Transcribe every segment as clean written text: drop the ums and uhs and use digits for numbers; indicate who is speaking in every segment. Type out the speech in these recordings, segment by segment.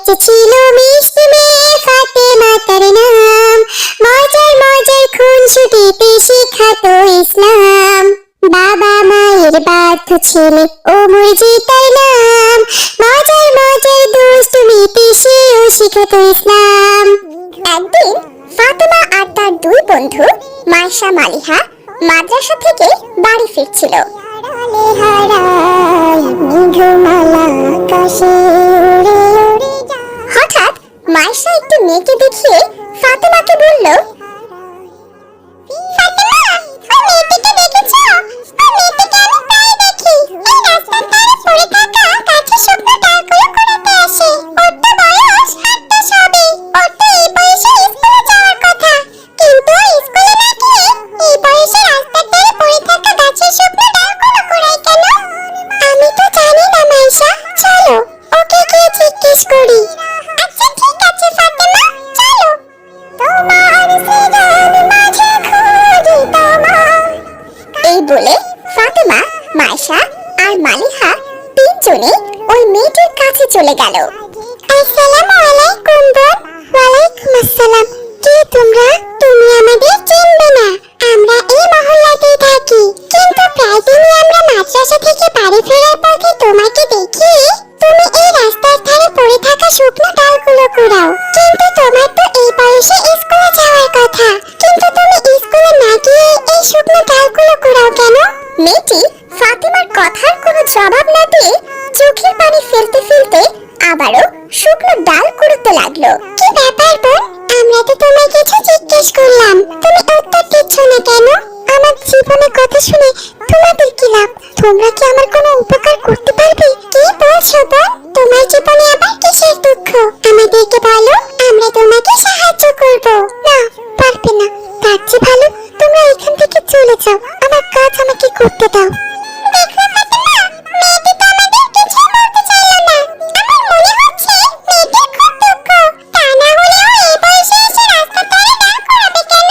Speaker 1: যে ছিল মিষ্টি মেয়ে ফাতেমা তার নাম, মজার মজার খুনসুটিতে শিখাতো ইসলাম। বাবা মায়ের বাধ্য ছেলে ওমর যে তার নাম, মজার মজার দুষ্টুমিতে সেও শিখাতো ইসলাম। একদিন ফাতেমা আর তার দুই বন্ধু মাইশা মালিহা মাদ্রাসা থেকে বাড়ি ফিরছিল। হঠাৎ মাইশা একটু মেয়েকে দেখিয়ে ফাতেমাকে বলল, ফাতেমা, ওই মেয়েটিকে দেখেছো? ওই মেয়েটিকে আমি প্রায় দেখি এই রাস্তার ধারে পড়ে থাকা কাঠের শুকনো ডালগুলো কুড়াতে আসে। ওর তো বয়স 8টা সবে। ওর তো এই বয়সে স্কুলে যাওয়ার কথা, কিন্তু স্কুলে না গিয়ে এই বয়সে রাস্তার ধারে পড়ে থাকা গাছের শুকনো ডালগুলো কুড়ায় কেন? আমি তো জানি না মাইশা, চলো ওকে গিয়ে জিজ্ঞেস করি। আচ্ছা ঠিক আছে ফাতেমা, চলো। তোমার সিরার মাঝে খুঁজি তোমার। এই বলে ফাতেমা, মাইশা আর মালিহা তিনজনে ওই মেয়েটির কাছে চলে গেল। আসসালামু আলাইকুম বোন। ওয়ালাইকুম আসসালাম। কে তোমরা? তুমি আমাদের চিনবে না, আমরা এই মহল্লাতেই থাকি, কিন্তু প্রায় দিনই আমরা মাদ্রাসা থেকে বাড়ি ফেরার পথে তোমাকে দেখি তুমি এই রাস্তার ধারে পড়ে থাকা শুকনো ডালগুলো কুড়াও। কিন্তু তোমার তো এই বয়সে স্কুলে যাওয়ার কথা, কিন্তু তুমি স্কুলে না গিয়ে এই শুকনো ডালগুলো কুড়াও কেন? মেয়েটি ফাতেমার কথার কোনো জবাব না দিয়ে চোখের পানি ফেলতে ফেলতে আবারও শুকনো ডাল কুড়াতে লাগলো। কি ব্যাপার বোন? আমরা তো তোমায় কিছু জিজ্ঞেস করলাম, তুমি উত্তর দিচ্ছ না কেন? আমার জীবনের কথা শুনে তোমাদের কি লাভ? তোমরা কি আমার কোনো উপকার করতে পারবে? কি বলছো বোন? তোমার জীবনে আবার কিসের দুঃখ? আমাদেরকে বলো, আমরা তোমাকে সাহায্য করব। না, পারবে না। তার চেয়ে ভালো তোমরা এখান থেকে চলে যাও, আমার কাজ আমাকে করতে দাও। দেখো ফাতেমা, মেয়েটি তো আমাদের কিছু বলতে চাইলো না। আমার মনে হচ্ছে মেয়েটির খুব দুঃখ। তা না হলেও এই বয়সে এসে রাস্তার ধারে ডাল কুড়াবে কেন?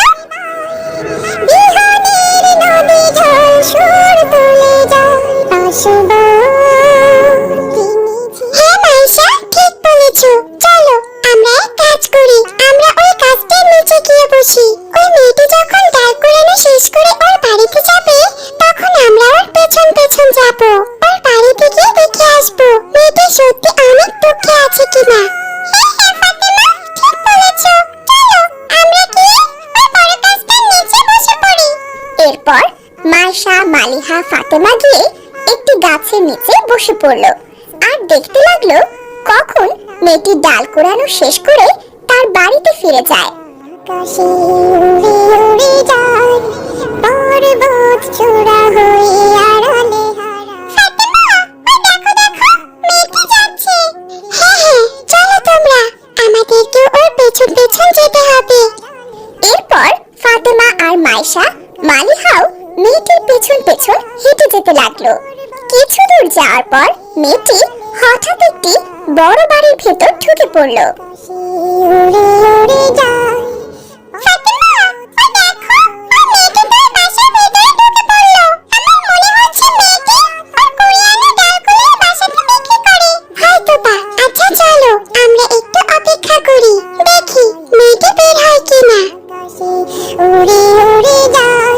Speaker 1: বিহানের নদী জল সুর তুলে যায় আসব। হ্যাঁ মাইশা, ঠিক বলেছো। চলো আমরা এক কাজ করি, আমরা ওই গাছটার নিচে গিয়ে বসি। ওই মেয়েটি যখন ডাল কুড়ানো শেষ করে ওর বাড়িতে যাবে, তখন আমরা ওর পেছন পেছন যাব। ওর বাড়িতে গিয়ে দেখে আসবো মেয়েটি সত্যি অনেক দুঃখে আছে কিনা। হ্যাঁ হ্যাঁ ফাতেমা, ঠিক বলেছো। চলো আমরা গিয়ে ওই বড় গাছটার নিচে বসে পড়ি। এরপর মাইশা, মালিহা, ফাতেমা গিয়ে একটি গাছের নিচে বসে পড়লো আর দেখতে লাগলো কখন মেয়েটি ডাল কুড়ানো শেষ করে তার বাড়িতে ফিরে যায়। আকাশে উড়ে উড়ে যায় পর্বত চূড়া হয়ে আড়ালে হারা। ফাতেমা, ওই দেখো দেখো, মেয়েটি যাচ্ছে। হ্যাঁ হ্যাঁ, চলো তোমরা, আমাদেরকে ওর পেছন পেছন যেতে হবে। এরপর ফাতেমা আর মাইশা, মালিহাও মেয়েটির পেছন পেছন হেঁটে যেতে লাগলো। কিছু দূর যাওয়ার পর মেয়েটি হঠাৎ একটি বড় বাড়ির ভেতর ঢুকে পড়লো। আচ্ছা চলো আমরা একটু অপেক্ষা করি, দেখি মেয়েটি বের হয় কিনা। উড়ে উড়ে যায়।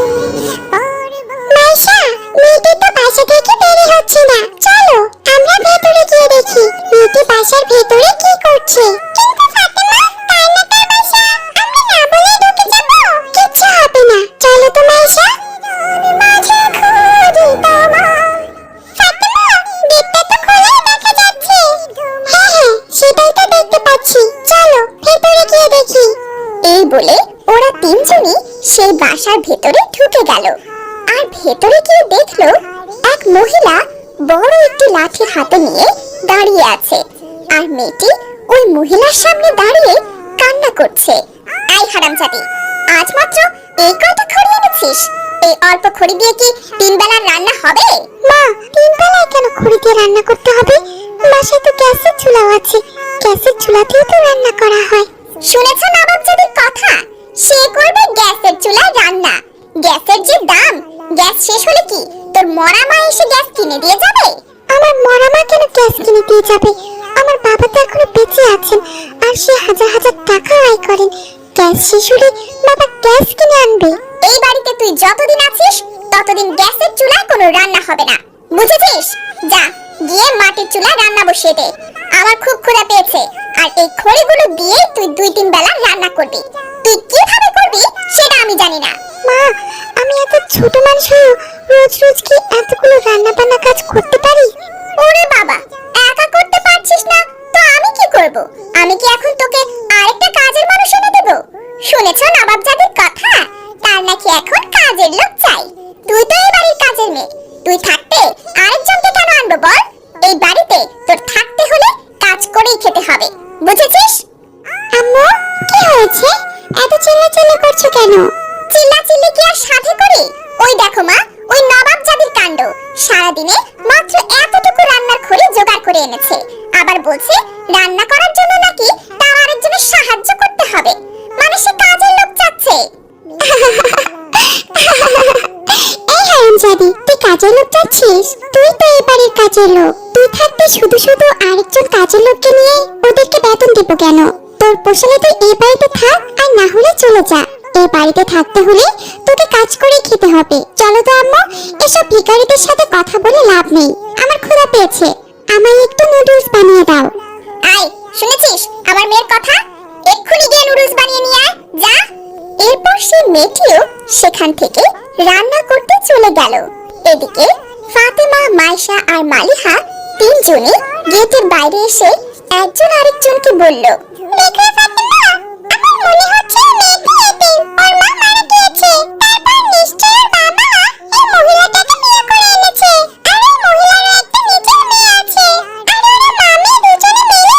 Speaker 1: মাইশা, মেয়েটি তো বাসা থেকে বের হচ্ছে না, চলো আমরা ভেতরে গিয়ে দেখি মেয়েটি বাসার ভেতরে কি করছে। কিন্তু ফাতেমা, তাই না তার বাসা, আমরা না বলেই ঢুকে যাব? কিচ্ছু হবে না, চলো তো মাইশা। মাঝে খুঁজি তোমার। ফাতেমা, গেটটা তো খোলাই দেখা যাচ্ছে। হ্যাঁ হ্যাঁ, সেটাই তো দেখতে পাচ্ছি, চলো ভেতরে গিয়ে দেখি। এই বলে ওরা তিনজনই সেই বাসার ভেতরে ঢুকে গেল আর ভেতরে গিয়ে দেখলো এক মহিলা বড় একটি লাঠি হাতে নিয়ে দাঁড়িয়ে আছে আর মেয়েটি ওই মহিলার সামনে দাঁড়িয়ে কান্না করছে। আই হারামজাদি, আজ মাত্র এই কয়টা খড়ি এনেছিস? এই অল্প খড়ি দিয়ে কি 3 বেলার রান্না হবে? মা, 3 বেলায় কেন খড়ি দিয়ে রান্না করতে হবে? বাসায় তো গ্যাসের চুলাও আছে, গ্যাসের চুলাতেই তো রান্না করা হয়। শুনেছো নবাবজাদির কথা? সে করবে গ্যাসের চুলায় রান্না। গ্যাসের যে দাম, গ্যাস শেষ হলে কি তোর মরা মা এসে গ্যাস কিনে দিয়ে যাবে? আমার মরা মা কেন গ্যাস কিনে দিয়ে যাবে? আমার বাবা তো এখনো বেঁচে আছে। আছেন আর সে হাজার হাজার টাকা আয় করেন। গ্যাস শেষ হলে বাবা গ্যাস কিনে আনবে। এই বাড়িতে তুই যতদিন আছিস ততদিন গ্যাসের চুলায় কোনো রান্না হবে না, বুঝেছিস? যা গিয়ে মাটির চুলায় রান্না বসিয়ে দে। আমার খুব ক্ষুধা পেয়েছে, আর এই খড়িগুলো দিয়ে তুই 2-3 বেলা রান্না করবি। তুই কিভাবে করবি সেটা আমি জানি না। মা, আমি এত ছোট মানুষ হয়ে রোজ রোজ কি এতগুলো রান্না বান্না কাজ করতে পারি? ওরে বাবা, একা করতে পারছিস না তো আমি কি করব? আমি কি এখন তোকে আরেকটা কাজের মানুষ এনে দেব? শুনেছ নবাবজাদির কথা, তার নাকি এখন কাজের লোক চাই। তুই তো এই বাড়ির কাজের মেয়ে, তুই থাকতে আরেকজনকে কেন আনবো বল? এই বাড়িতে তোর থাকতে হলে কাজ করেই খেতে হবে, বুঝেছিস? আম্মু, কি হয়েছে? এত চিল্লাচিল্লি করছো কেন? চিল্লাচিল্লি কি আর সাথে করি? ওই দেখো মা, ওই নবাবজাদির কাণ্ড। সারাদিনে মাত্র এতটুকু রান্নার খড়ি জোগাড় করে এনেছে, আবার বলছে রান্না করার জন্য নাকি তার আরেকজনের সাহায্য করতে হবে। মানে সে কাজের লোক চাচ্ছে। এই হারামজাদি, তুই কাজের লোক চাচ্ছিস? তুই তো এই বাড়ির কাজের লোক। তুই থাকতে শুধু শুধু আরেকজন কাজের লোককে নিয়ে ওদেরকে বেতন দেব কেন? তোর পোষালে তুই এই বাড়িতে থাক, আর না হলে চলে যা। এই বাড়িতে থাকতে হলে তোকে কাজ করে খেতে হবে। চলো তো আম্মু, এসব ভিখারিদের সাথে কথা বলে লাভ নেই। আমার ক্ষুধা পেয়েছে, আমায় একটু নুডলস বানিয়ে দাও। আয়, শুনেছিস আমার মেয়ের কথা? এক্ষুনি গিয়ে নুডলস বানিয়ে নিয়ে আয়, যা। এরপর সেই মেয়েটিও সেখান থেকে রান্না করতে চলে গেল। এদিকে ফাতেমা, মাইশা আর মালিহা তিনজনে গেটের বাইরে এসে একজন আরেকজনকে বলল, দেখো ফাতেমা, আমার মনে হচ্ছে মেয়েটি এতিম, ওর মা মারা গিয়েছে। তারপর নিশ্চয়ই ওর বাবা এই মহিলাটাকে বিয়ে করে এনেছে, আর এই মহিলারও একটা নিজের মেয়ে আছে। আর ওরা মামি দুজনে মিলে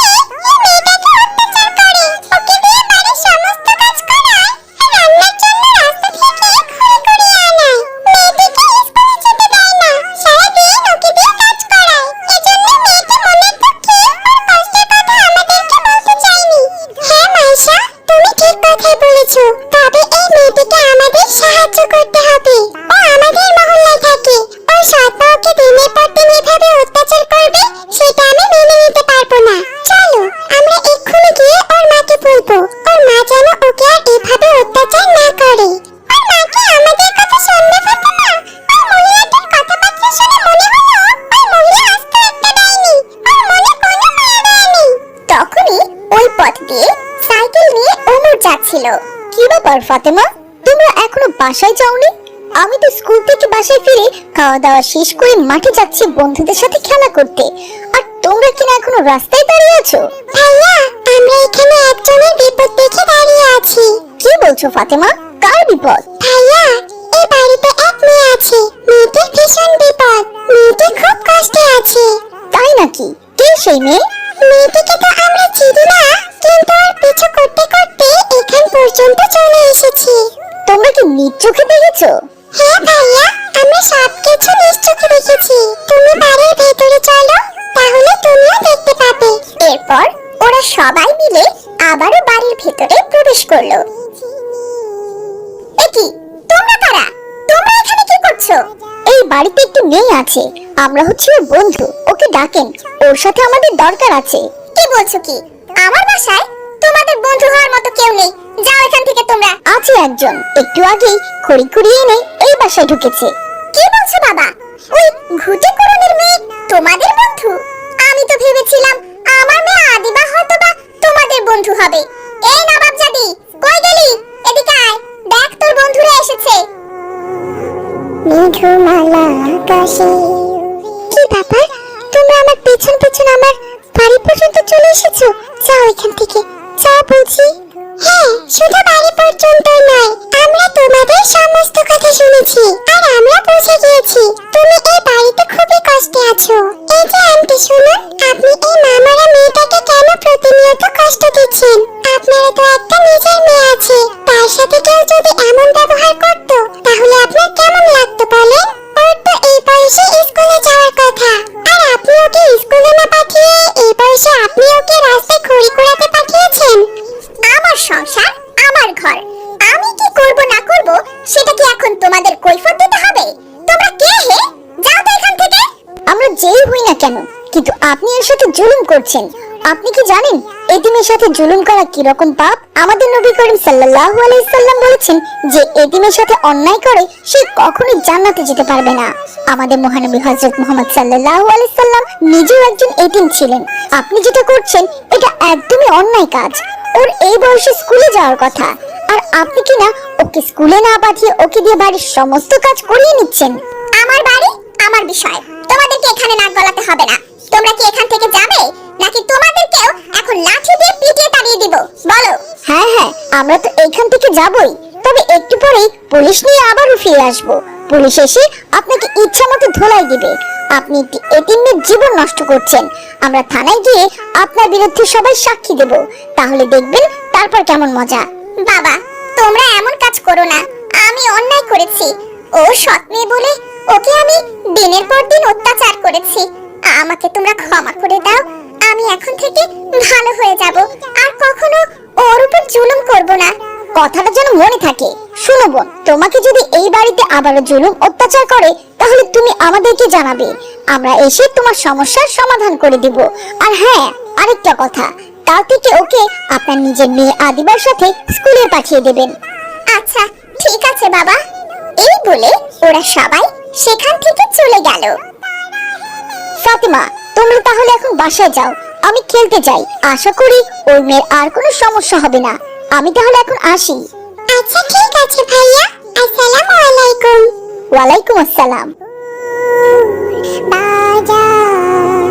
Speaker 1: এই মেয়েটাকে অত্যাচার করে, ওকে দিয়ে বাড়ির সমস্ত কাজ করায়, আর রান্নার জন্য রাস্তা থেকে খড়ি কুড়িয়ে আনায়। মেয়েটিকে স্কুলে যেতে দেয় না, সারাদিন ওকে দিয়ে কাজ করায়। এজন্য মেয়েটি মনের দুঃখে ওর কষ্টের কথা আমাদেরকে বলতে চায়নি। হ্যাঁ মাইশা, তুমি ঠিক কথাই বলেছো। তবে এই মেয়েটিকে আমাদের সাহায্য করতে হবে। ও আমাদের মহল্লায় থাকে, ওর সৎ মা ওকে দিনের পর দিন এভাবে অত্যাচার করবে, সেটা আমি মেনে নিতে পারবো না। চলো আমরা এক্ষুনি গিয়ে ওর মাকে বলবো, ওর মা যেন ওকে আর এভাবে অত্যাচার না করে। ওর মাকে আমাদের কথা শুনবে ফাতেমা? ওই মহিলাটির কথাবার্তা শুনে মনে হলো ওই মহিলা আস্ত একটা ডাইনি, ওর মনে কোনো মায়া দয়া নেই। তখনই ওই পথ দিয়ে সাইকেল নিয়ে ওমর যাচ্ছিল।
Speaker 2: কি ব্যাপার ফাতেমা, তোমরা এখনো বাসায় যাওনি? আমি তো স্কুল থেকে বাসায় ফিরে খাওয়া দাওয়া শেষ করে মাঠে যাচ্ছি বন্ধুদের সাথে খেলা করতে, আর তোমরা কিনা এখনো রাস্তায় দাঁড়িয়ে আছো?
Speaker 1: ভাইয়া, আমরা এখানে একজনের বিপদ দেখে দাঁড়িয়ে আছি।
Speaker 2: কি বলছো ফাতেমা, কার বিপদ?
Speaker 1: ভাইয়া, এই বাড়িতে এক মেয়ে আছে, মেয়েটির ভীষণ বিপদ। মেয়েটি খুব কষ্টে আছে।
Speaker 2: তাই নাকি? কে সেই মেয়ে?
Speaker 1: মেয়েটিকে তো আমরা চিনি না, কিন্তু ওর পিছু করতে করতে এখান পর্যন্ত চলে এসেছি।
Speaker 2: তোমরা কি নিজ চোখে দেখেছো?
Speaker 1: হ্যাঁ ভাইয়া, আমরা সবকিছু নিজ চোখে দেখেছি। তুমি বাড়ির ভেতরে চলো, তাহলে তুমিও দেখতে পাবে।
Speaker 2: এরপর ওরা সবাই মিলে আবারও বাড়ির ভেতরে প্রবেশ করলো।
Speaker 1: একি, তোমরা কারা? তোমরা এখানে কি করছো?
Speaker 2: এই বাড়িতে একটি মেয়ে আছে, আমরা হচ্ছে ওর বন্ধু, ওকে ডাকেন, ওর সাথে আমাদের দরকার আছে।
Speaker 1: কি বলছো কি? আমার বাসায় তোমাদের বন্ধু হওয়ার মতো কেউ নেই, যাও এখান থেকে তোমরা।
Speaker 2: আছে একজন, একটু আগেই খড়ি কুড়িয়ে এনে এই বাসায় ঢুকেছে।
Speaker 1: কি বলছো বাবা? ওই ঘুটে করণের মেয়ে তোমাদের বন্ধু? আমি তো ভেবেছিলাম আমার মেয়ে আদিবা হয়তো বা তোমাদের বন্ধু হবে। এই নবাবজাদি, কই গেলি? এদিকে আয়, দেখ তোর বন্ধুরা এসেছে। মেঘমালা আকাশে। কি ব্যাপার, তোমরা আমার পেছন পেছন আমার বাড়ি পর্যন্ত চলে এসেছো? যাও এখান থেকে, যাও বলছি। হ্যাঁ, শুধু বাড়ি পর্যন্ত নয়, আমরা তোমাদের সমস্ত কথা শুনেছি, আর আমরা বুঝে গিয়েছি তুমি এই বাড়িতে খুবই কষ্টে আছো। এই যে আন্টি শুনুন, আপনি এই মামারা মেয়েটাকে কেন প্রতিনিয়ত কষ্ট দিচ্ছেন? আপনারা তো একটা নিজের মেয়ে আছে, তার সাথে কেউ যদি এমন ব্যবহার করত তাহলে আপনার কেমন লাগতো বলেন? ওর তো এই বয়সে স্কুলে যাওয়ার কথা, আর আপনি ওকে স্কুলে না পাঠিয়ে এই বয়সে আপনি ওকে রাস্তায় খড়ি কুড়াতে পাঠিয়েছেন। আমার সংসার, আমার ঘর, আমি কি করব না করব সেটা কি এখন তোমাদের কৈফিয়ত দিতে হবে? তোমরা কে হে? যাও তো এখান থেকে।
Speaker 2: আমরা যেই হই না কেন, কিন্তু আপনি এর সাথে জুলুম করছেন, আপনি কি জানেন এতিমের সাথে জুলুম করা কি রকম পাপ? আমাদের নবী করিম সাল্লাল্লাহু আলাইহি সাল্লাম বলেছেন যে এতিমের সাথে অন্যায় করে সে কখনোই জান্নাতে যেতে পারবে না। আমাদের মহানবী হযরত মুহাম্মদ সাল্লাল্লাহু আলাইহি সাল্লাম নিজেও একজন এতিম ছিলেন। আপনি যেটা করছেন এটা একদমই অন্যায় কাজ। ওর এই বয়সে স্কুলে যাওয়ার কথা, আর আপনি কি না ওকে স্কুলে না পাঠিয়ে ওকে দিয়ে বাড়ির সমস্ত কাজ করিয়ে নিচ্ছেন।
Speaker 1: আমার বাড়ি আমার বিষয়, তোমাদেরকে এখানে নাক গলাতে হবে না। তোমরা কি এখান থেকে যাবে নাকি তোমাদেরকেও এখন লাঠি দিয়ে পিটিয়ে তাড়িয়ে দিব? বলো।
Speaker 2: হ্যাঁ হ্যাঁ, আমরা তো এইখান থেকে যাবই, তবে একটু পরেই পুলিশ নিয়ে আবারও ফিরে আসবো। পুলিশ এসে আপনাকে ইচ্ছা মতো ধোলাই দিবে। আপনি একটি এতিমের জীবন নষ্ট করছেন। আমরা থানায় গিয়ে আপনার বিরুদ্ধে সবাই সাক্ষী দেব, তাহলে দেখবেন তারপর কেমন মজা।
Speaker 1: বাবা, তোমরা এমন কাজ করো না। আমি অন্যায় করেছি। ও সৎ মেয়ে বলে ওকে আমি দিনের পর দিন অত্যাচার করেছি। আমাকে তোমরা ক্ষমা করে দাও। আমি এখন থেকে ভালো হয়ে যাব, আর কখনো ওর উপর জুলুম করব না।
Speaker 2: কথাটা যেন মনে থাকে। শুনো বোন, তোমাকে যদি এই বাড়িতে আবারও জুলুম অত্যাচার করে তাহলে তুমি আমাদেরকে জানাবে, আমরা এসে তোমার সমস্যার সমাধান করে দিব। আর হ্যাঁ, আরেকটা কথা, কাল থেকে ওকে আপনার নিজের মেয়ে আদিবার সাথে স্কুলে পাঠিয়ে দেবেন।
Speaker 1: আচ্ছা ঠিক আছে বাবা। এই বলে ওরা সবাই সেখান থেকে চলে গেল।
Speaker 2: ফাতিমা, তোমরা তাহলে এখন বাসায় যাও, আমি খেলতে যাই। আশা করি ওই মেয়ের আর কোনো সমস্যা হবে না। আমি তাহলে এখন আসি।
Speaker 1: আচ্ছা ঠিক আছে ভাইয়া, আসসালামু আলাইকুম।
Speaker 2: ওয়ালাইকুম আসসালাম।
Speaker 1: বাজার